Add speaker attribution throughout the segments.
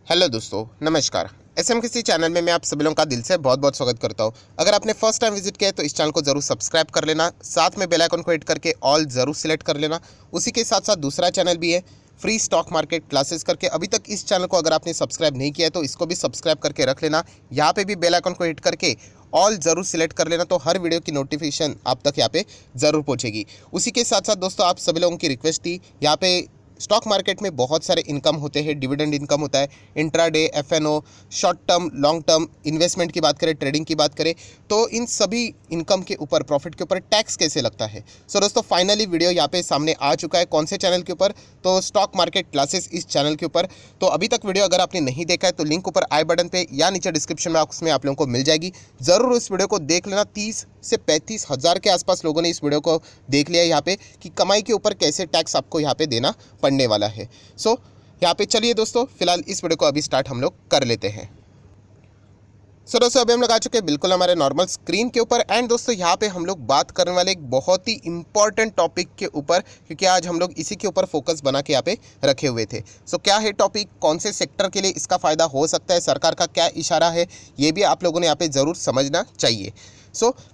Speaker 1: Hello दोस्तों, नमस्कार। SMKC channel में मैं आप सभी लोगों का दिल से बहुत बहुत स्वागत करता हूं। अगर आपने फर्स्ट टाइम विजिट किया है तो इस चैनल को जरूर सब्सक्राइब कर लेना, साथ में बेल आइकन को हिट करके ऑल जरूर सिलेक्ट कर लेना। उसी के साथ साथ दूसरा चैनल भी है फ्री स्टॉक मार्केट क्लासेस करके। अभी तक इस चैनल को अगर आपने सब्सक्राइब नहीं किया है तो इसको भी सब्सक्राइब करके रख लेना। यहाँ पे भी बेल आइकन को हिट करके ऑल जरूर सिलेक्ट कर लेना, तो हर वीडियो की नोटिफिकेशन आप तक यहाँ पे जरूर पहुँचेगी। उसी के साथ साथ दोस्तों, आप सभी लोगों की रिक्वेस्ट थी, यहाँ पे स्टॉक मार्केट में बहुत सारे इनकम होते हैं। डिविडेंड इनकम होता है, intraday, FNO, short term, long term investment की बात करें, ट्रेडिंग की बात करें, तो इन सभी इनकम के ऊपर, प्रॉफिट के ऊपर टैक्स कैसे लगता है। सो दोस्तों, फाइनली वीडियो यहाँ पे सामने आ चुका है। कौन से चैनल के ऊपर? तो स्टॉक मार्केट क्लासेस इस चैनल के ऊपर। तो अभी तक वीडियो अगर आपने नहीं देखा है तो लिंक ऊपर आई बटन पे या नीचे डिस्क्रिप्शन बॉक्स में आप लोगों को मिल जाएगी। ज़रूर उस वीडियो को देख लेना। 30 से 35 हज़ार के आसपास लोगों ने इस वीडियो को देख लिया यहाँ पे कि कमाई के ऊपर कैसे टैक्स आपको यहाँ पे देना पड़ने वाला है। सो यहाँ पे चलिए दोस्तों, फिलहाल इस वीडियो को अभी स्टार्ट हम लोग कर लेते हैं। सो दोस्तों, अभी हम लोग आ चुके हैं बिल्कुल हमारे नॉर्मल स्क्रीन के ऊपर। एंड दोस्तों, यहाँ पे हम लोग बात करने वाले एक बहुत ही इंपॉर्टेंट टॉपिक के ऊपर, क्योंकि आज हम लोग इसी के ऊपर फोकस बना के यहाँ पे रखे हुए थे। सो क्या है टॉपिक, कौन से सेक्टर के लिए इसका फ़ायदा हो सकता है, सरकार का क्या इशारा है, ये भी आप लोगों ने यहाँ पे ज़रूर समझना चाहिए।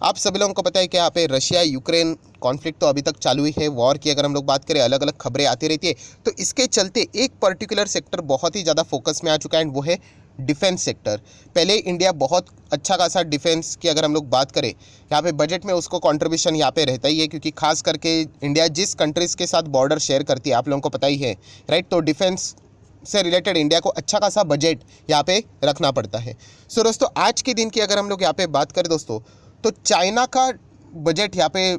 Speaker 1: आप सभी लोगों को पता है कि यहाँ पे रशिया यूक्रेन कॉन्फ्लिक्ट तो अभी तक चालू ही है। वॉर की अगर हम लोग बात करें, अलग अलग खबरें आती रहती है। तो इसके चलते एक पर्टिकुलर सेक्टर बहुत ही ज़्यादा फोकस में आ चुका है, एंड वो है डिफेंस सेक्टर। पहले इंडिया बहुत अच्छा खासा डिफेंस की अगर हम लोग बात करें, यहाँ पे बजट में उसको कंट्रीब्यूशन यहाँ पे रहता ही है, क्योंकि खास करके इंडिया जिस कंट्रीज़ के साथ बॉर्डर शेयर करती है, आप लोगों को पता ही है, राइट। तो डिफेंस से रिलेटेड इंडिया को अच्छा खासा बजट यहाँ पे रखना पड़ता है। सो दोस्तों, आज के दिन की अगर हम लोग यहाँ पे बात करें दोस्तों, तो चाइना का बजट यहाँ पे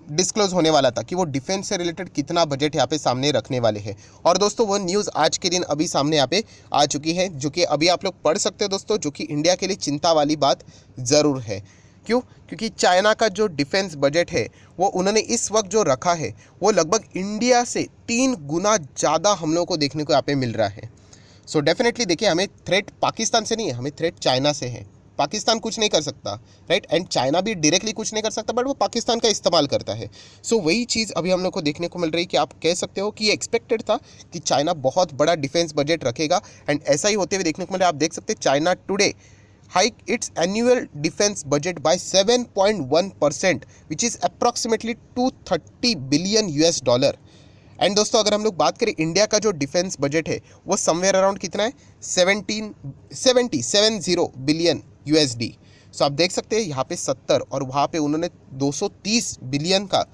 Speaker 1: डिस्क्लोज होने वाला था कि वो डिफेंस से रिलेटेड कितना बजट यहाँ पे सामने रखने वाले हैं। और दोस्तों, वो न्यूज़ आज के दिन अभी सामने यहाँ पे आ चुकी है, जो कि अभी आप लोग पढ़ सकते हो दोस्तों, जो कि इंडिया के लिए चिंता वाली बात ज़रूर है। क्यों? क्योंकि चाइना का जो डिफेंस बजट है वो उन्होंने इस वक्त जो रखा है वो लगभग इंडिया से 3 गुना ज़्यादा हम लोगों को देखने को यहाँ पे मिल रहा है। सो डेफिनेटली देखिए, हमें थ्रेट पाकिस्तान से नहीं है, हमें थ्रेट चाइना से है। पाकिस्तान कुछ नहीं कर सकता, राइट, एंड चाइना भी डायरेक्टली कुछ नहीं कर सकता, बट वो पाकिस्तान का इस्तेमाल करता है। वही चीज़ अभी हम लोग को देखने को मिल रही है कि आप कह सकते हो कि ये एक्सपेक्टेड था कि चाइना बहुत बड़ा डिफेंस बजट रखेगा, एंड ऐसा ही होते हुए देखने को मिल रहा है। आप देख सकते हैं, China today hike its annual defense budget by 7.1%, which is approximately $230 billion US। And दोस्तों, अगर हम लोग बात करें इंडिया का जो डिफेंस बजट है वो समवेयर अराउंड कितना है, 70 बिलियन यूएसडी। आप देख सकते हैं यहाँ पे 70 और वहाँ पे उन्होंने 230 बिलियन का,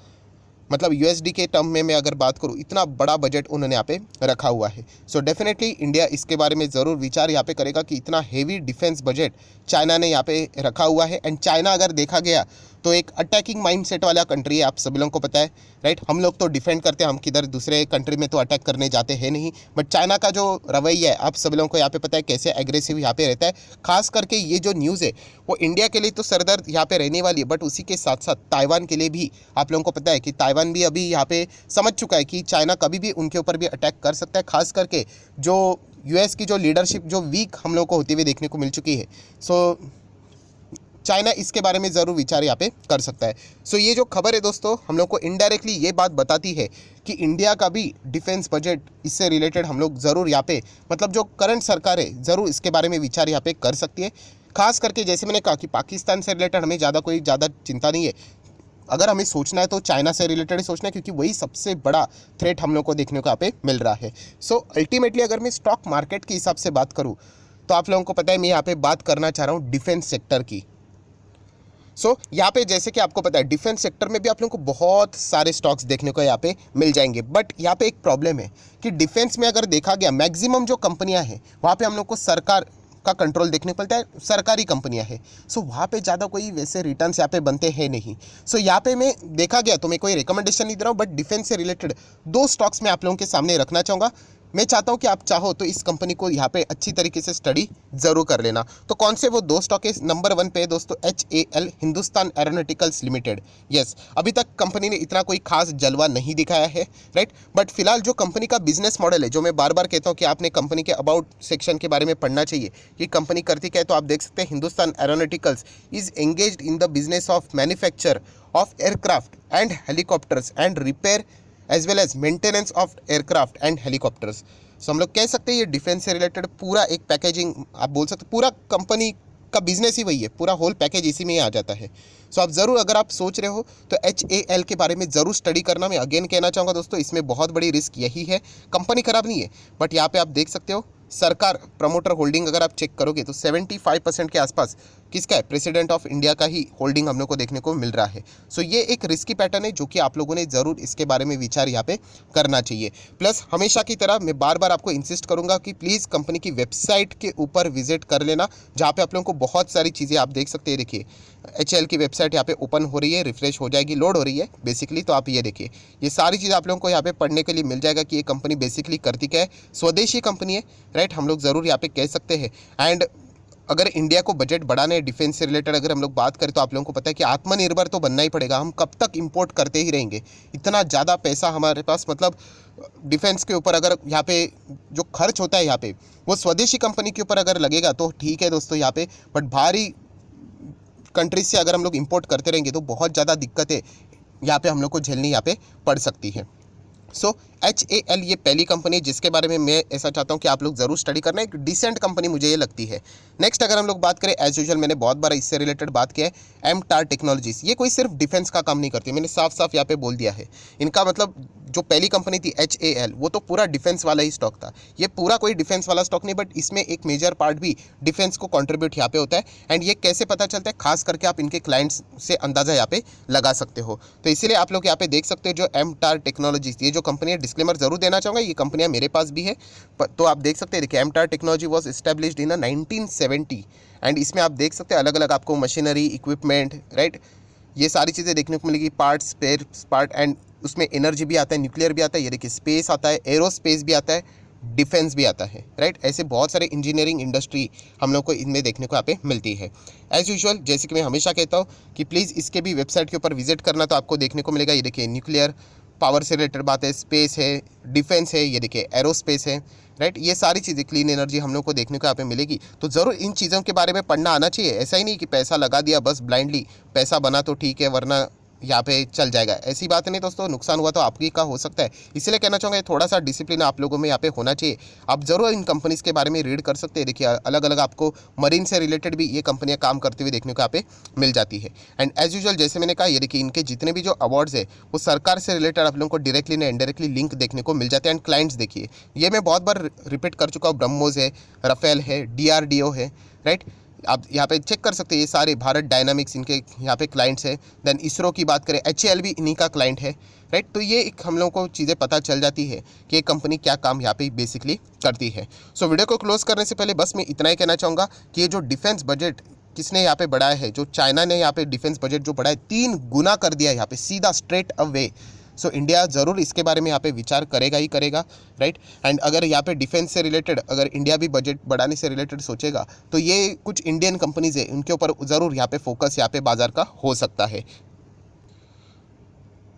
Speaker 1: मतलब यूएसडी के टर्म में मैं अगर बात करूँ, इतना बड़ा बजट उन्होंने यहाँ पे रखा हुआ है। डेफिनेटली इंडिया इसके बारे में ज़रूर विचार यहाँ पे करेगा कि इतना हेवी डिफेंस बजट चाइना ने यहाँ पे रखा हुआ है। एंड चाइना अगर देखा गया तो एक अटैकिंग माइंडसेट वाला कंट्री है, आप सभी लोगों को पता है, राइट। हम लोग तो डिफेंड करते हैं, हम किधर दूसरे कंट्री में तो अटैक करने जाते हैं नहीं, बट चाइना का जो रवैया है आप सभी लोगों को यहाँ पे पता है कैसे एग्रेसिव यहाँ पे रहता है। खास करके ये जो न्यूज़ है वो इंडिया के लिए तो सरदर्द यहाँ पे रहने वाली है, बट उसी के साथ साथ ताइवान के लिए भी आप लोगों को पता है कि ताइवान भी अभी यहाँ पे समझ चुका है कि चाइना कभी भी उनके ऊपर भी अटैक कर सकता है। खास करके जो यूएस की जो लीडरशिप जो वीक हम लोग को होती हुई देखने को मिल चुकी है, चाइना इसके बारे में ज़रूर विचार यहाँ पे कर सकता है। ये जो खबर है दोस्तों, हम लोग को इनडायरेक्टली ये बात बताती है कि इंडिया का भी डिफेंस बजट इससे रिलेटेड हम लोग ज़रूर यहाँ पे, मतलब जो करंट सरकार है ज़रूर इसके बारे में विचार यहाँ पे कर सकती है। खास करके जैसे मैंने कहा कि पाकिस्तान से रिलेटेड हमें ज़्यादा चिंता नहीं है। अगर हमें सोचना है तो चाइना से रिलेटेड ही सोचना है, क्योंकि वही सबसे बड़ा थ्रेट हम लोग को देखने को यहाँ पे मिल रहा है। अल्टीमेटली अगर मैं स्टॉक मार्केट के हिसाब से बात करूँ तो आप लोगों को पता है मैं यहाँ पे बात करना चाह रहा हूँ डिफेंस सेक्टर की। यहाँ पे जैसे कि आपको पता है डिफेंस सेक्टर में भी आप लोगों को बहुत सारे स्टॉक्स देखने को यहाँ पे मिल जाएंगे, बट यहाँ पे एक प्रॉब्लम है कि डिफेंस में अगर देखा गया मैक्सिमम जो कंपनियां हैं वहाँ पे हम लोग को सरकार का कंट्रोल देखने को मिलता है, सरकारी कंपनियां हैं। वहाँ पे ज़्यादा कोई वैसे रिटर्न्स यहाँ पे बनते हैं नहीं। यहाँ पे मैं देखा गया तो मैं कोई रिकमेंडेशन नहीं दे रहा हूँ, बट डिफेंस से रिलेटेड 2 स्टॉक्स मैं आप लोगों के सामने रखना चाहूँगा। मैं चाहता हूं कि आप चाहो तो इस कंपनी को यहाँ पे अच्छी तरीके से स्टडी जरूर कर लेना। तो कौन से वो 2 स्टॉक है? नंबर 1 पे है दोस्तों HAL, Hindustan aeronauticals limited. Yes, अभी तक कंपनी ने इतना कोई खास जलवा नहीं दिखाया है, राइट, बट फिलहाल जो कंपनी का बिजनेस मॉडल है, जो मैं बार बार कहता हूँ कि आपने कंपनी के अबाउट सेक्शन के बारे में पढ़ना चाहिए कि कंपनी करती क्या है, तो आप देख सकते हैं Hindustan aeronauticals is engaged in the business of manufacture of aircraft and helicopters and repair as well as maintenance of aircraft and helicopters। सो हम लोग कह सकते हैं ये डिफेंस से रिलेटेड पूरा एक पैकेजिंग आप बोल सकते, पूरा कंपनी का बिजनेस ही वही है, पूरा होल पैकेज इसी में ही आ जाता है। सो आप ज़रूर अगर आप सोच रहे हो तो HAL के बारे में ज़रूर स्टडी करना। मैं अगेन कहना चाहूँगा दोस्तों, इसमें बहुत बड़ी रिस्क यही है, कंपनी खराब नहीं है, बट यहाँ पे आप देख सकते हो सरकार प्रमोटर होल्डिंग अगर आप चेक करोगे तो 75% के आसपास किसका है, प्रेसिडेंट ऑफ इंडिया का ही होल्डिंग हम लोग को देखने को मिल रहा है। सो ये एक रिस्की पैटर्न है जो कि आप लोगों ने ज़रूर इसके बारे में विचार यहाँ पे करना चाहिए। प्लस हमेशा की तरह मैं बार बार आपको इंसिस्ट करूंगा कि प्लीज़ कंपनी की वेबसाइट के ऊपर विजिट कर लेना, जहाँ पे आप लोगों को बहुत सारी चीज़ें आप देख सकते हैं। देखिए HAL की वेबसाइट यहाँ पे ओपन हो रही है, रिफ्रेश हो जाएगी, लोड हो रही है बेसिकली। तो आप ये देखिए, ये सारी चीज़ आप लोगों को यहाँ पे पढ़ने के लिए मिल जाएगा कि ये कंपनी बेसिकली करती क्या है। स्वदेशी कंपनी है, राइट, हम लोग ज़रूर यहाँ पे कह सकते हैं। एंड अगर इंडिया को बजट बढ़ाने डिफेंस से रिलेटेड अगर हम लोग बात करें तो आप लोगों को पता है कि आत्मनिर्भर तो बनना ही पड़ेगा। हम कब तक इंपोर्ट करते ही रहेंगे, इतना ज़्यादा पैसा हमारे पास, मतलब डिफेंस के ऊपर अगर यहाँ पे जो खर्च होता है यहाँ पे वो स्वदेशी कंपनी के ऊपर अगर लगेगा तो ठीक है दोस्तों यहाँ पे, बट बाहरी कंट्रीज से अगर हम लोग इंपोर्ट करते रहेंगे तो बहुत ज़्यादा दिक्कतें यहाँ पे हम लोग को झेलनी यहाँ पे पड़ सकती है। सो HAL ये पहली कंपनी है जिसके बारे में मैं ऐसा चाहता हूँ कि आप लोग ज़रूर स्टडी करना, एक डिसेंट कंपनी मुझे ये लगती है। नेक्स्ट अगर हम लोग बात करें, एज यूजुअल मैंने बहुत बार इससे रिलेटेड बात किया है, MTAR टेक्नोलॉजीज। ये कोई सिर्फ डिफेंस का काम नहीं करती, मैंने साफ साफ यहाँ पे बोल दिया है। इनका मतलब जो पहली कंपनी थी HAL वो तो पूरा डिफेंस वाला ही स्टॉक था, ये पूरा कोई डिफेंस वाला स्टॉक नहीं, बट इसमें एक मेजर पार्ट भी डिफेंस को कॉन्ट्रीब्यूट यहाँ पे होता है। एंड ये कैसे पता चलता है, खास करके आप इनके क्लाइंट्स से अंदाज़ा यहाँ पे लगा सकते हो। तो इसीलिए आप लोग यहाँ पे देख सकते हो जो MTAR टेक्नोलॉजीज, ये जो कंपनी है, डिस्क्लेमर जरूर देना चाहूँगा, ये कंपनियाँ मेरे पास भी है। तो आप देख सकते हैं, देखिए MTAR technology was established in 1970 and इसमें आप देख सकते हैं अलग अलग आपको मशीनरी, इक्विपमेंट, राइट, ये सारी चीज़ें देखने को मिलेगी, पार्ट्स, स्पेयर पार्ट, एंड उसमें एनर्जी भी आता है, न्यूक्लियर भी आता है, ये देखिए स्पेस आता है, एरोस्पेस भी आता है, डिफेंस भी आता है, राइट। ऐसे बहुत सारे इंजीनियरिंग इंडस्ट्री हम लोग को इनमें देखने को यहाँ पे मिलती है। एज यूजुअल जैसे कि मैं हमेशा कहता हूँ कि प्लीज़ इसके भी वेबसाइट के ऊपर विजिट करना, तो आपको देखने को मिलेगा। ये देखिए न्यूक्लियर पावर से रिलेटेड बात है, स्पेस है, डिफेंस है, ये देखिए एरोस्पेस है, राइट। ये सारी चीज़ें, क्लीन एनर्जी हम लोग को देखने को यहाँ पे मिलेगी। तो ज़रूर इन चीज़ों के बारे में पढ़ना आना चाहिए। ऐसा ही नहीं कि पैसा लगा दिया बस ब्लाइंडली, पैसा बना तो ठीक है वरना यहाँ पे चल जाएगा, ऐसी बात नहीं दोस्तों। नुकसान हुआ तो आपकी का हो सकता है, इसलिए कहना चाहूँगा थोड़ा सा डिसिप्लिन आप लोगों में यहाँ पे होना चाहिए। आप ज़रूर इन कंपनीज़ के बारे में रीड कर सकते हैं। देखिए अलग अलग आपको मरीन से रिलेटेड भी ये कंपनियाँ काम करते हुए देखने को यहाँ पे मिल जाती है। एंड एज यूजुअल जैसे मैंने कहा, ये देखिए इनके जितने भी जो अवार्ड्स है वो सरकार से रिलेटेड आप लोगों को डायरेक्टली ना इनडायरेक्टली लिंक देखने को मिल जाते हैं। एंड क्लाइंट्स देखिए, ये मैं बहुत बार रिपीट कर चुका हूँ, ब्रह्मोस है, राफेल है, DRDO है, राइट। आप यहाँ पे चेक कर सकते हैं, ये सारे भारत डायनामिक्स इनके यहाँ पे क्लाइंट्स है। देन इसरो की बात करें, HAL भी इन्हीं का क्लाइंट है, राइट। तो ये एक हम लोगों को चीज़ें पता चल जाती है कि ये कंपनी क्या काम यहाँ पे बेसिकली करती है। सो वीडियो को क्लोज करने से पहले बस मैं इतना ही कहना चाहूँगा कि ये जो डिफेंस बजट किसने यहाँ पे बढ़ाया है, जो चाइना ने यहाँ पे डिफेंस बजट जो बढ़ाया 3 गुना कर दिया है यहाँ पे सीधा स्ट्रेट अवे। सो इंडिया ज़रूर इसके बारे में यहाँ पे विचार करेगा ही करेगा, राइट। एंड अगर यहाँ पे डिफेंस से रिलेटेड अगर इंडिया भी बजट बढ़ाने से रिलेटेड सोचेगा तो ये कुछ इंडियन कंपनीज है उनके ऊपर ज़रूर यहाँ पे फोकस यहाँ पे बाजार का हो सकता है।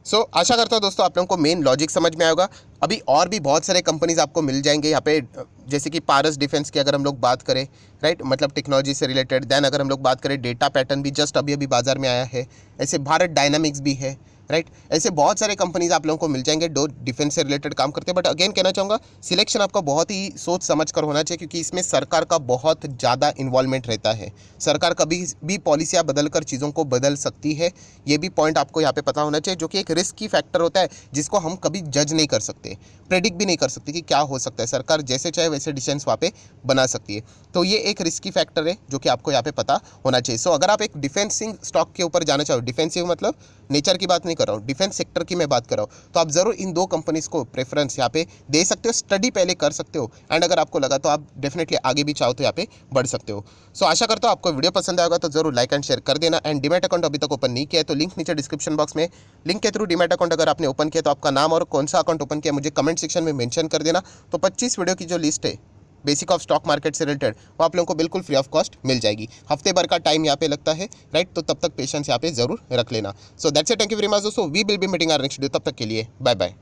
Speaker 1: आशा करता हूँ दोस्तों आप लोगों को मेन लॉजिक समझ में आएगा। अभी और भी बहुत सारे कंपनीज आपको मिल जाएंगे यहाँ पे, जैसे कि पारस डिफेंस की अगर हम लोग बात करें, राइट, मतलब टेक्नोलॉजी से रिलेटेड। देन अगर हम लोग बात करें, डेटा पैटर्न भी जस्ट अभी अभी बाजार में आया है। ऐसे भारत डायनामिक्स भी है, राइट। ऐसे बहुत सारे कंपनीज आप लोगों को मिल जाएंगे जो डिफेंस से रिलेटेड काम करते हैं। बट अगेन कहना चाहूँगा, सिलेक्शन आपका बहुत ही सोच समझ कर होना चाहिए, क्योंकि इसमें सरकार का बहुत ज़्यादा इन्वॉल्वमेंट रहता है। सरकार कभी भी पॉलिसियाँ बदल कर चीज़ों को बदल सकती है, ये भी पॉइंट आपको यहाँ पे पता होना चाहिए, जो कि एक रिस्क की फैक्टर होता है जिसको हम कभी जज नहीं कर सकते, प्रेडिक्ट भी नहीं कर सकते कि क्या हो सकता है। सरकार जैसे चाहे वैसे डिसीजंस वहाँ पे बना सकती है। तो ये एक रिस्की फैक्टर है जो कि आपको यहाँ पे पता होना चाहिए। सो अगर आप एक डिफेंसिंग स्टॉक के ऊपर जाना चाहो, डिफेंसिव मतलब नेचर की बात नहीं कर रहा हूँ, डिफेंस सेक्टर की मैं बात कर रहा हूँ, तो आप ज़रूर इन 2 कंपनीज़ को प्रेफरेंस यहाँ पे दे सकते हो, स्टडी पहले कर सकते हो। एंड अगर आपको लगा तो आप डेफिनेटली आगे भी चाहो तो यहाँ पे बढ़ सकते हो। सो आशा करता हूँ आपको वीडियो पसंद आएगा, तो जरूर लाइक एंड शेयर कर देना। एंड डीमैट अकाउंट अभी तक ओपन नहीं किया है तो लिंक नीचे डिस्क्रिप्शन बॉक्स में, लिंक के थ्रू डीमैट अकाउंट अगर आपने ओपन किया तो आपका नाम और कौन सा अकाउंट ओपन किया मुझे कमेंट सेक्शन में मेंशन कर देना। तो 25 वीडियो की जो लिस्ट है बेसिक ऑफ स्टॉक मार्केट से रिलेटेड वो आप लोगों को बिल्कुल फ्री ऑफ कॉस्ट मिल जाएगी। हफ्ते भर का टाइम यहाँ पे लगता है, राइट। तो तब तक पेशेंस यहाँ पे जरूर रख लेना। So that's it, thank you very much दोस्तों, we will be meeting our next video. तब तक के लिए बाय बाय।